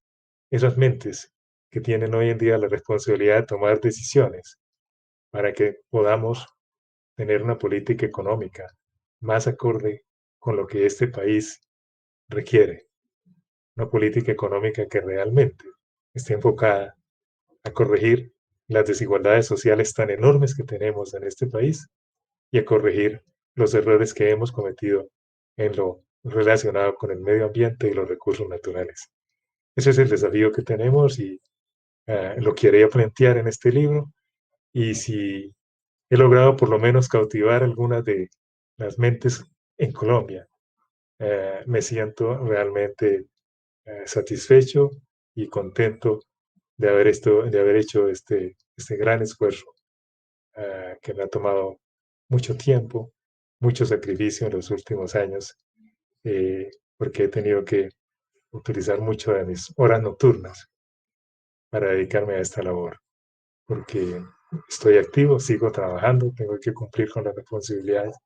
esas mentes que tienen hoy en día la responsabilidad de tomar decisiones para que podamos tener una política económica más acorde con lo que este país requiere. Una política económica que realmente esté enfocada a corregir las desigualdades sociales tan enormes que tenemos en este país y a corregir los errores que hemos cometido en lo relacionado con el medio ambiente y los recursos naturales. Ese es el desafío que tenemos, y lo quería plantear en este libro. Y si he logrado por lo menos cautivar algunas de las mentes en Colombia, me siento realmente satisfecho y contento de haber hecho este gran esfuerzo que me ha tomado mucho tiempo, mucho sacrificio en los últimos años, porque he tenido que utilizar mucho de mis horas nocturnas para dedicarme a esta labor, porque estoy activo, sigo trabajando, tengo que cumplir con las responsabilidades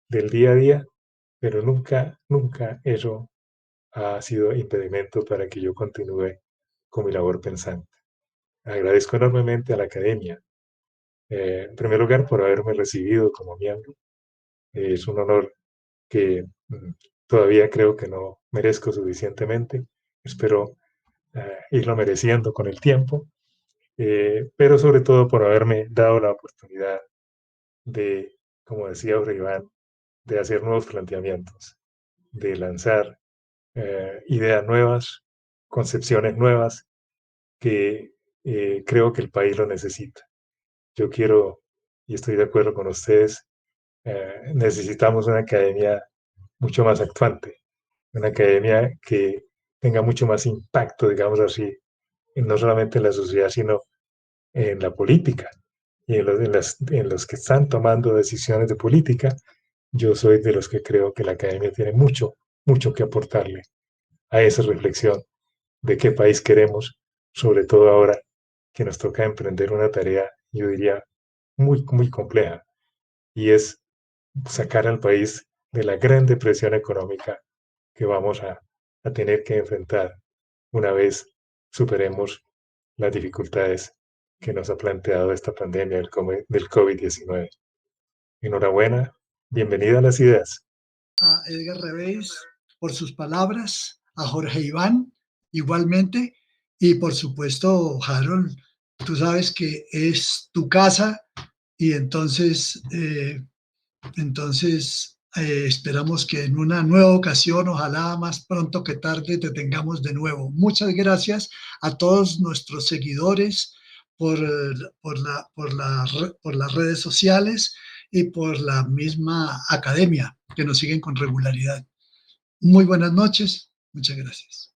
del día a día, pero nunca, nunca eso ha sido impedimento para que yo continúe con mi labor pensante. Agradezco enormemente a la academia, en primer lugar, por haberme recibido como miembro. Es un honor que todavía creo que no merezco suficientemente. Espero irlo mereciendo con el tiempo, pero sobre todo por haberme dado la oportunidad de, como decía Iván, de hacer nuevos planteamientos, de lanzar ideas nuevas, concepciones nuevas que creo que el país lo necesita. Yo quiero, y estoy de acuerdo con ustedes, necesitamos una academia mucho más actuante, una academia que tenga mucho más impacto, digamos así, no solamente en la sociedad, sino en la política y en los que están tomando decisiones de política. Yo soy de los que creo que la academia tiene mucho, mucho que aportarle a esa reflexión de qué país queremos, sobre todo ahora que nos toca emprender una tarea, yo diría, muy, muy compleja, y es sacar al país de la gran depresión económica que vamos a tener que enfrentar una vez superemos las dificultades que nos ha planteado esta pandemia del COVID-19. Enhorabuena, bienvenida a las ideas. A Edgar Revés por sus palabras, a Jorge Iván igualmente, y por supuesto, Harold, tú sabes que es tu casa y entonces esperamos que en una nueva ocasión, ojalá más pronto que tarde, te tengamos de nuevo. Muchas gracias a todos nuestros seguidores por las redes sociales y por la misma academia que nos siguen con regularidad. Muy buenas noches. Muchas gracias.